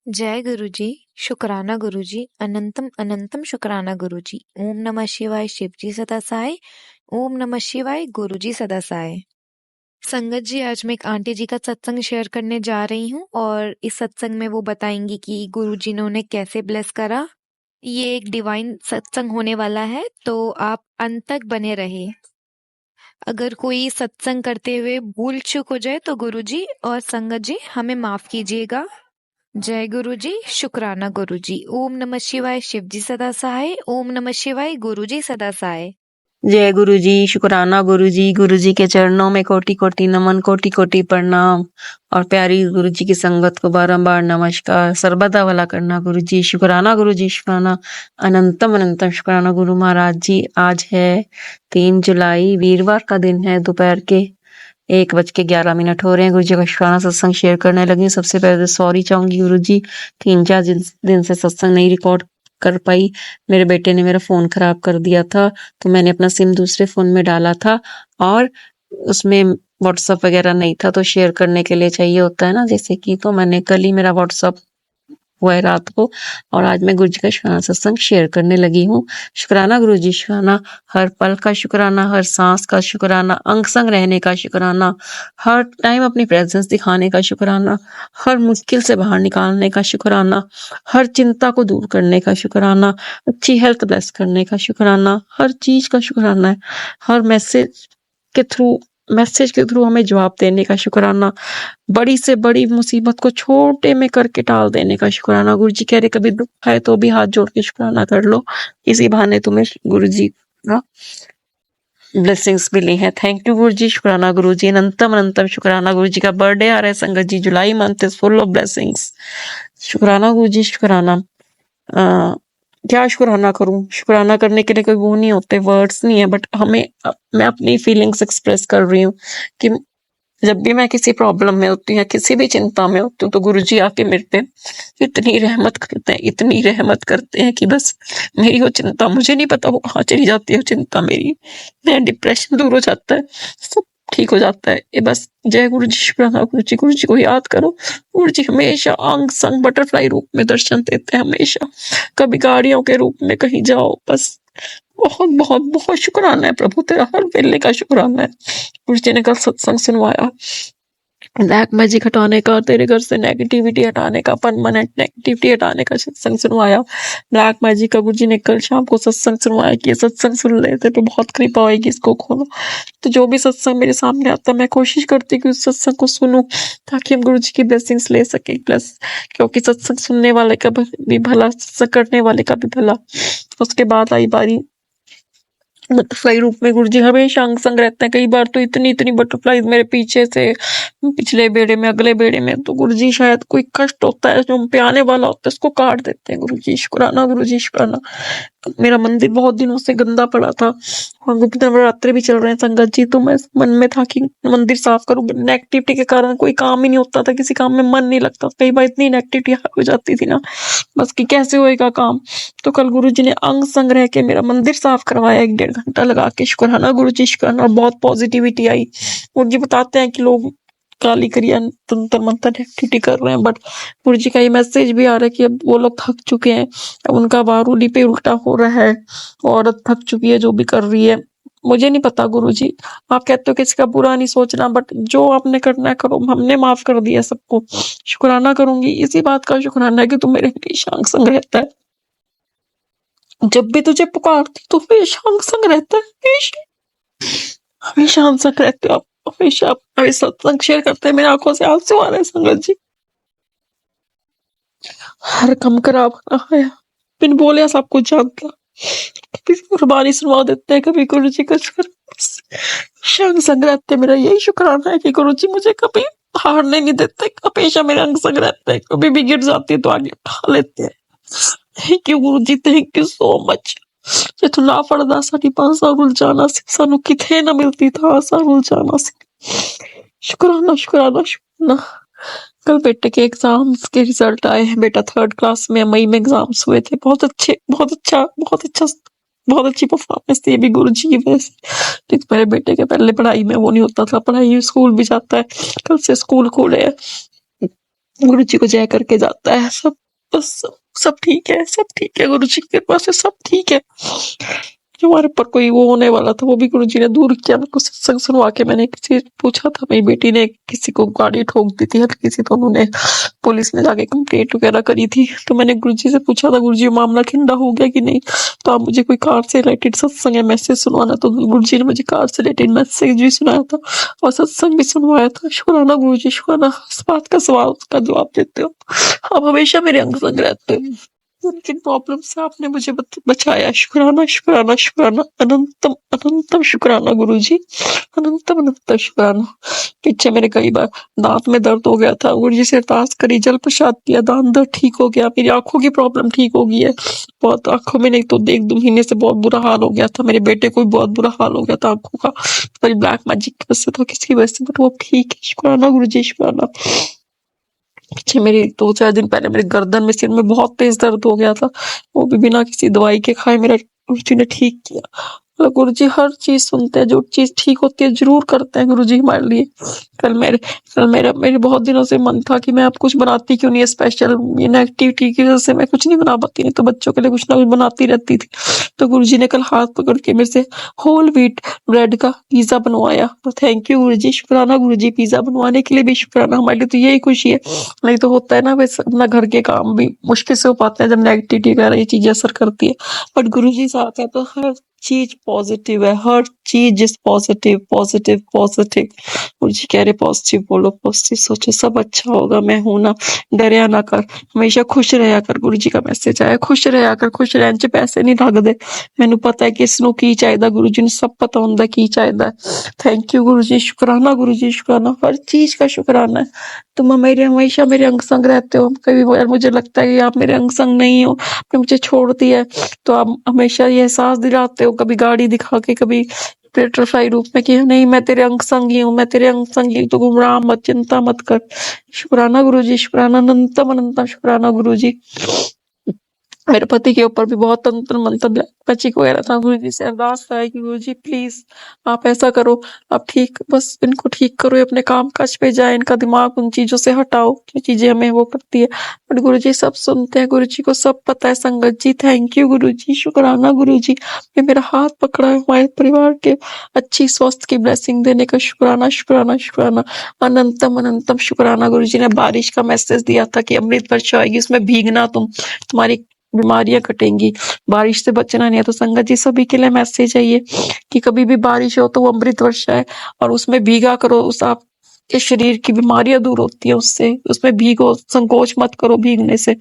जय गुरुजी, शुक्राना गुरुजी, अनंतम अनंतम शुक्राना गुरुजी। ओम नमः शिवाय, शिवजी सदा सहाय। ओम नमः शिवाय, गुरुजी सदा सहाय। संगत जी, आज मैं एक आंटी जी का सत्संग शेयर करने जा रही हूँ और इस सत्संग में वो बताएंगी कि गुरुजी ने उन्हें कैसे ब्लेस करा। ये एक डिवाइन सत्संग होने वाला है, तो आप अंत तक बने रहे। अगर कोई सत्संग करते हुए भूल चूक हो जाए तो गुरुजी और संगत जी हमें माफ कीजिएगा। जय गुरुजी, शुक्राना गुरुजी। ओम नमः शिवाय, शिवजी सदा सहाय। ओम नमः शिवाय, गुरुजी सदा सहाय। जय गुरु जी, शुक्राना गुरु जी के चरणों में कोटि कोटि नमन, कोटि कोटि प्रणाम। और प्यारी गुरु जी की संगत को बारंबार नमस्कार। सर्वदा भला करना गुरु जी, शुक्राना गुरु जी, शुक्राना, अनंतम अनंतम शुक्राना गुरु महाराज जी। आज है 3 जुलाई, वीरवार का दिन है। दोपहर के 1:11 हो रहे हैं। गुरु जी का शुक्राना सत्संग शेयर करने लगी। सबसे पहले तो सॉरी चाहूंगी गुरु जी, 3-4 दिन से सत्संग नहीं रिकॉर्ड कर पाई। मेरे बेटे ने मेरा फोन खराब कर दिया था, तो मैंने अपना सिम दूसरे फोन में डाला था और उसमें व्हाट्सएप वगैरह नहीं था, तो शेयर करने के लिए चाहिए होता है ना, जैसे कि, तो मैंने कल ही मेरा व्हाट्सएप हुआ है रात को, और आज मैं गुरु जी का शुक्राना सत्संग शेयर करने लगी हूँ। शुक्राना गुरु जी, शुक्राना हर पल का, शुक्राना हर सांस का, शुक्राना अंग संग रहने का, शुक्राना हर टाइम अपनी प्रेजेंस दिखाने का, शुक्राना हर मुश्किल से बाहर निकालने का, शुक्राना हर चिंता को दूर करने का, शुक्राना अच्छी हेल्थ ब्लेस करने का, शुक्राना हर चीज का, शुक्राना है हर मैसेज के थ्रू हमें जवाब देने का, शुक्राना बड़ी से बड़ी मुसीबत को छोटे में करके टाल देने का, शुक्राना। गुरु जी कह रहे कभी दुख आए तो भी हाथ जोड़ के शुक्राना कर लो, इसी बहाने तुम्हें गुरु जी का ब्लेसिंग्स मिली है। थैंक यू गुरु जी, शुक्राना गुरु जी, अनंतम अनंतम शुक्राना। गुरु जी का बर्थडे आ रहा है संगत जी, July month is full of blessings. शुक्राना गुरु जी, शुक्राना। क्या शुक्राना करूं? शुक्राना करने के लिए कोई वो नहीं होते, वर्ड्स नहीं है, बट मैं अपनी फीलिंग्स एक्सप्रेस कर रही हूँ कि जब भी मैं किसी प्रॉब्लम में होती हूँ या किसी भी चिंता में होती हूँ, तो गुरुजी आके मेरे पे इतनी रहमत करते हैं, इतनी रहमत करते हैं कि बस मेरी वो चिंता, मुझे नहीं पता वो कहाँ चली जाती है वो चिंता मेरी। मेरा डिप्रेशन दूर हो जाता है, सब ठीक हो जाता है। ये बस जय गुरु जी, शुक्राना गुरु जी को याद करो। गुरु जी हमेशा अंग संग बटरफ्लाई रूप में दर्शन देते हैं, हमेशा। कभी गाड़ियों के रूप में कहीं जाओ, बस बहुत बहुत बहुत शुक्राना है प्रभु तेरा, हर वेले का शुक्राना है। गुरु जी ने कल सत्संग सुनवाया, ब्लैक मैजिक हटाने का, तेरे घर से नेगेटिविटी हटाने का, परमानेंट नेगेटिविटी हटाने का सत्संग सुनवाया। ब्लैक मैजिक का गुरु जी ने कल शाम को सत्संग सुनवाया कि ये सत्संग सुन लेते तो बहुत कृपा होगी, इसको खोलो। तो जो भी सत्संग मेरे सामने आता है, मैं कोशिश करती कि उस सत्संग को सुनूं, ताकि हम गुरु जी की ब्लेसिंग्स ले सके। प्लस क्योंकि सत्संग सुनने वाले का भी भला, सत्संग करने वाले का भी भला। उसके बाद आई बारी बटरफ्लाई रूप में। गुरु जी हमेशा अंग संग रहते हैं। कई बार तो इतनी इतनी बटरफ्लाई मेरे पीछे से, पिछले बेड़े में, अगले बेड़े में, तो गुरु जी शायद कोई कष्ट होता है जो हम पे आने वाला होता है, उसको काट देते हैं। गुरु जी शुक्राना, गुरु जी शुक्राना। मेरा मंदिर बहुत दिनों से गंदा पड़ा था, और गुप्त नवरात्रे भी चल रहे हैं संगत जी, तो मैं मन में था कि मंदिर साफ करूं। नेगेटिविटी के कारण कोई काम ही नहीं होता था, किसी काम में मन नहीं लगता। कई बार इतनी नेगेटिविटी हो जाती थी ना, बस कि कैसे होएगा काम। तो कल गुरु जी ने अंग संग रह के मेरा मंदिर साफ करवाया, 1-1.5 घंटा लगा के। शुक्राना गुरु जी, शुक्राना। बहुत पॉजिटिविटी आई। गुरु जी बताते हैं कि लोग काली क्रिया, तंत्र मंत्र एक्टिविटी कर रहे हैं, बट गुरु जी का ये मैसेज भी आ रहा है कि अब वो लोग थक चुके हैं, अब उनका वारूली पे उल्टा हो रहा है, औरत थक चुकी है जो भी कर रही है। मुझे नहीं पता गुरु जी, आप कहते हो किसी का बुरा नहीं सोचना, बट जो आपने करना है करो, हमने माफ कर दिया सबको। शुक्राना करूंगी, इसी बात का शुक्राना है कि तू मेरे हमेशा अंग संग रहता है। जब भी तुझे पुकारती तो हमेशा अंग संग रहता है, हमेशा हमेशा अंग संग रहते हो आप, हमेशा। अभी सत्संग शेयर करते हैं, मेरी आंखों से आंसू आ रहे हैं संगत जी। हर कम करा बना है, बिन बोले सब कुछ जानता। कभी कुर्बानी सुनवा देते हैं, कभी गुरु जी का अंग संग रहते हैं। मेरा यही शुक्राना है कि गुरु जी मुझे कभी हारने नहीं देते, हमेशा मेरे अंग संग रहते हैं। कभी भी गिर जाती है तो आगे उठा लेते हैं। Thank you Guru ji, thank you so much. ਜੇ ਤੂੰ ਨਾ ਫੜਦਾ ਸਾਡੀ ਬਾਂਸਾਂ ਰੁਲ ਜਾਣਾ ਸੀ, ਸਾਨੂੰ ਕਿਥੇ ਨਾ ਮਿਲती था आशा रुल जाना सी। शुक्राना शुक्राना शुक्राना। कल बेटे के एग्जाम्स के रिजल्ट आए हैं। बेटा 3rd क्लास में, मई में एग्जाम्स हुए थे। बहुत अच्छे, बहुत अच्छा, बहुत अच्छा, बहुत अच्छी परफॉर्मेंस थी। अभी गुरु जी की वजह से। मेरे बेटे के पहले पढ़ाई में वो नहीं होता था, पढ़ाई स्कूल भी जाता है, कल से स्कूल खुले हैं। गुरु जी को जय करके जाता है सब। बस सब ठीक है, सब ठीक है, गुरु जी की कृपा से सब ठीक है। जो हमारे ऊपर कोई वो होने वाला था वो भी गुरु जी ने दूर किया। मेरे को सत्संग सुनवा के मैंने किसी पूछा था, मेरी बेटी ने किसी को गाड़ी ठोक दी थी हल्की सी, तो उन्होंने पुलिस में जाके कंप्लेंट वगैरह करी थी। तो मैंने गुरु जी से पूछा था, गुरु जी मामला ठंडा हो गया कि नहीं, तो आप मुझे कोई कार से रिलेटेड सत्संग या मैसेज सुनवाना। तो गुरु जी ने मुझे कार से रिलेटेड मैसेज भी सुनाया था और सत्संग भी सुनवाया था। शुक्राना गुरु जी, शुक्राना। इस बात का सवाल का जवाब देते हो, आप हमेशा मेरे अंग संग रहते हो। जिन प्रॉब्लम से आपने मुझे बचाया, शुक्राना शुक्राना शुक्राना, अनंतम अनंतम शुक्राना गुरु जी, अनंतम अनंतम शुक्राना। पीछे मेरे कई बार दांत में दर्द हो गया था, गुरु जी से अरदास करी, जल प्रसाद किया, दांत दर्द ठीक हो गया। मेरी आंखों की प्रॉब्लम ठीक हो गई है, बहुत आंखों में नहीं तो 1-2 महीने से बहुत बुरा हाल हो गया था। मेरे बेटे को भी बहुत बुरा हाल हो गया था आंखों का, पर ब्लैक मैजिक की वजह से था, किसकी वजह से, बट वो ठीक है। शुक्राना गुरु जी, शुक्राना। पीछे मेरी 2-4 दिन पहले मेरे गर्दन में, सिर में बहुत तेज दर्द हो गया था, वो भी बिना किसी दवाई के खाए मेरा गुरु जी ने ठीक किया। मतलब गुरु जी हर चीज सुनते हैं, जो चीज ठीक होती है जरूर करते हैं गुरु जी हमारे लिए। मेरे बहुत दिनों से मन था कि मैं अब कुछ बनाती क्यों नहीं है स्पेशल, ये एक्टिविटी की वजह से मैं कुछ नहीं बना पाती, नहीं तो बच्चों के लिए कुछ ना कुछ बनाती रहती थी। तो गुरु जी ने कल हाथ पकड़ के मेरे से होल व्हीट ब्रेड का पिज्जा बनवाया। तो थैंक यू गुरु जी, शुक्राना गुरु जी। पिज्जा बनवाने के लिए भी शुक्राना, हमारे लिए तो यही खुशी है। नहीं तो होता है ना, वैसे अपना घर के काम भी मुश्किल से हो पाते हैं जब नेगेटिविटी वगैरह ये चीजें असर करती है, बट गुरु जी साथ है तो हर चीज पॉजिटिव है, हर चीज इज पॉजिटिव पॉजिटिव पॉजिटिव। गुरु जी कह रहे पॉजिटिव बोलो, पॉजिटिव सोचो, सब अच्छा होगा, मैं हूं ना, डरिया ना कर, हमेशा खुश रहा कर। गुरु जी का मैसेज आया, खुश रहा कर, खुश रहने च पैसे नहीं लगदे। मैनू पता है किस नू की चाहिदा, गुरु जी ने सब पता हुंदा की चाहिदा। थैंक यू गुरु जी, शुक्राना गुरु जी, शुक्राना, हर चीज का शुक्राना है। तुम मेरे हमेशा मेरे अंग संग रहते हो। कभी यार मुझे लगता है कि आप मेरे अंग संग नहीं हो, आपने मुझे छोड़ दिया है, तो आप हमेशा ये एहसास दिलाते हो, कभी गाड़ी दिखा के, कभी पेट्रोफाई रूप में, कि नहीं मैं तेरे अंग संग ही हूँ, मैं तेरे अंग संग ही हूँ, तो गुमराह मत, चिंता मत कर। शुक्राना गुरु जी, शुक्राना, अनंतम अनंतम शुक्राना गुरु जी। मेरे पति के ऊपर भी बहुत तंत्र मंत्र ब्लैक मैजिक वगैरह था। गुरु जी से अरदास है कि गुरु जी प्लीज आप ऐसा करो, आप ठीक, बस इनको ठीक करो, ये अपने काम काज पे जाए, इनका दिमाग उन चीजों से हटाओ जो चीजें हमें वो करती है। बट गुरु जी सब सुनते हैं, गुरु जी को सब पता है। संगत जी थैंक यू गुरु जी, शुक्राना गुरु जी, ये मेरा हाथ पकड़ा है, हमारे परिवार के अच्छी स्वास्थ्य की ब्लेसिंग देने का शुक्राना शुक्राना शुक्राना, अनंतम अनंतम शुक्राना। गुरु जी ने बारिश का मैसेज दिया था कि अमृत वर्षा आएगी, उसमें भीगना, तुम्हारी बीमारियां कटेंगी, बारिश से बचना नहीं है। तो संगत जी सभी के लिए मैसेज है ये कि कभी भी बारिश हो तो वो अमृत वर्षा है और उसमें भीगा करो, उस आप के शरीर की बीमारियां दूर होती है उससे, उसमें भीगो, संकोच मत करो भीगने से।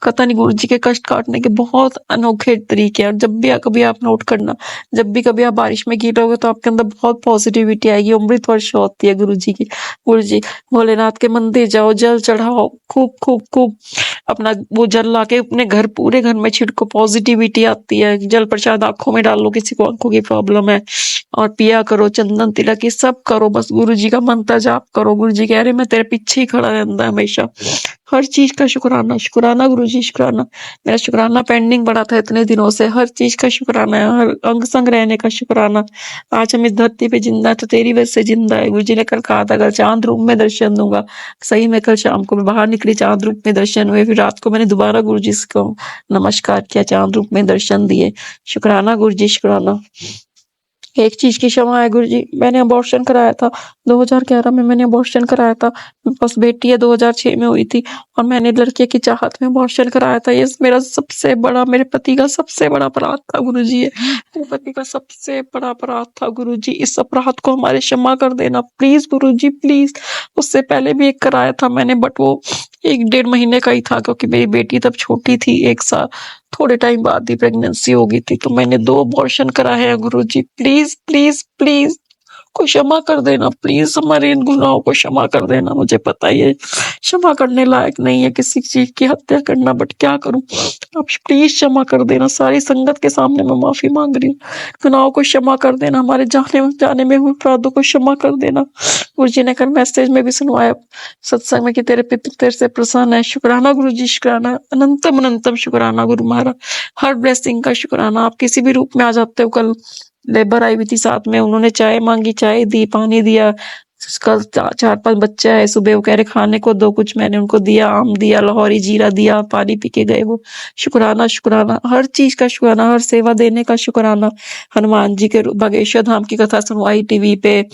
कथा नहीं, गुरु जी के कष्ट काटने के बहुत अनोखे तरीके हैं। और जब भी कभी आप नोट करना, जब भी कभी आप बारिश में गिरोगे तो आपके अंदर बहुत पॉजिटिविटी आएगी, अमृत वर्षा होती है गुरु जी की। गुरु जी भोलेनाथ के मंदिर जाओ, जल चढ़ाओ, खूब खूब खूब अपना वो जल लाके अपने घर, पूरे घर में छिड़को, पॉजिटिविटी आती है। जल प्रसाद आंखों में डालो, किसी को आंखों की प्रॉब्लम है, और पिया करो, चंदन तिलक ये सब करो, बस गुरु जी का मंत्र जाप करो। गुरु जी कह रहे मैं तेरे पीछे ही खड़ा रहता हमेशा। हर चीज का शुक्राना, शुक्राना गुरु जी, शुक्राना। मेरा शुक्राना पेंडिंग पड़ा था इतने दिनों से, हर चीज का शुक्राना है, हर अंग संग रहने का शुक्राना। आज हम इस धरती पे जिंदा है तो तेरी वजह से जिंदा है। गुरु जी ने कल कहा था, कल चांद रूप में दर्शन दूंगा। सही में कल शाम को मैं बाहर निकली, चांद रूप में दर्शन हुए। फिर रात को मैंने दोबारा गुरु जी को नमस्कार किया, चांद रूप में दर्शन दिए। शुक्राना गुरु जी, शुक्राना। एक चीज की क्षमा है गुरु जी, मैंने अबॉर्शन कराया था 2011 में, मैंने अबॉर्शन कराया था। मेरे पास बेटी है, 2006 में हुई थी, और मैंने लड़के की चाहत में अबॉर्शन कराया था। ये मेरा सबसे बड़ा, मेरे पति का सबसे बड़ा अपराध था गुरु जी, मेरे पति का सबसे बड़ा अपराध था गुरु जी। इस अपराध को हमारे क्षमा कर देना प्लीज गुरु जी, प्लीज। उससे पहले भी एक कराया था मैंने, बट वो 1-1.5 महीने का ही था, क्योंकि मेरी बेटी तब छोटी थी, 1 साल, थोड़े टाइम बाद ही प्रेगनेंसी हो गई थी। तो मैंने 2 अबॉर्शन कराए हैं गुरु जी, प्लीज प्लीज प्लीज को क्षमा कर देना, प्लीज हमारे इन गुनाहों को क्षमा कर देना। मुझे पता ही है क्षमा करने लायक नहीं है किसी चीज की हत्या करना, बट क्या करूं, आप प्लीज क्षमा कर देना। सारी संगत के सामने मैं माफी मांग रही हूँ, गुनाहों को क्षमा कर देना, हमारे जाने में हुए अपराधों को क्षमा कर देना। गुरु जी ने कल मैसेज में भी सुनवाया सत्संग में कि तेरे पिता तेरे से प्रसन्न है। शुक्राना गुरु जी, शुक्राना, अनंतम अनंतम शुक्राना गुरु महाराज, हर ब्लेसिंग का शुक्राना। आप किसी भी रूप में आ जाते हो। कल लेबर आई हुई थी साथ में, उन्होंने चाय मांगी, चाय दी, पानी दिया, कल 4-5 बच्चे आए सुबह, वो कह रहे खाने को दो कुछ, मैंने उनको दिया, आम दिया, लाहौरी जीरा दिया, पानी पी के गए वो। शुक्राना शुक्राना, हर चीज का शुक्राना, हर सेवा देने का शुक्राना। हनुमान जी के बागेश्वर धाम की कथा सुनवाई टीवी पे,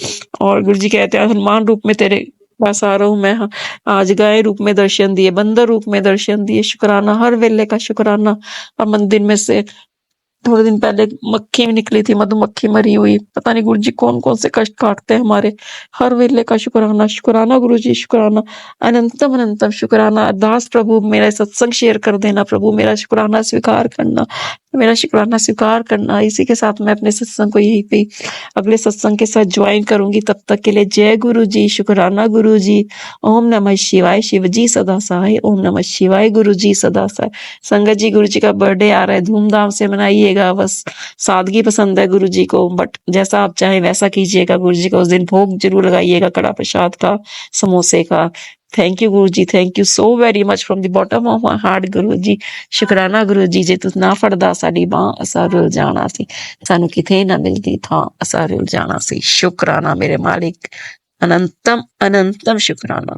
और गुरु जी कहते हैं हनुमान रूप में तेरे पास आ रहा हूँ मैं। आज गाय रूप में दर्शन दिए, बंदर रूप में दर्शन दिए, शुक्राना, हर वेले का शुक्राना। और मंदिर में से थोड़े दिन पहले मक्खी भी निकली थी, मधुमक्खी मरी हुई, पता नहीं गुरु जी कौन कौन से कष्ट काटते हैं हमारे। हर वेले का शुक्राना शुक्राना गुरु जी, शुक्राना, अनंतम अनंतम शुक्राना। अरदास प्रभु मेरा सत्संग शेयर कर देना, प्रभु मेरा शुक्राना स्वीकार करना, मेरा शुक्राना स्वीकार करना। इसी के साथ मैं अपने सत्संग को यहीं पे अगले सत्संग के साथ ज्वाइन करूंगी। तब तक के लिए जय गुरु जी, शुक्राना गुरु जी। ओम नमः शिवाय, शिव जी सदा सहाय। ओम नमः शिवाय, गुरु जी सदा सहाय। संगत जी, गुरु जी का बर्थडे आ रहा है, धूमधाम से मनाइएगा। बस सादगी पसंद है गुरु जी को, बट जैसा आप चाहें वैसा कीजिएगा। गुरु जी को उस दिन भोग जरूर लगाइएगा, कड़ा प्रसाद का, समोसे का। Thank you Guru ji, thank you so very much from the bottom of my heart Guru ji. शुक्राना गुरु जी, जे तुस ना फड़दा साडी बांह, असा रुल जाना सी, सानू किथे ना मिलदी थां, असा रुल जाना सी। शुक्राना मेरे मालिक, अनंतम अनंतम शुक्राना।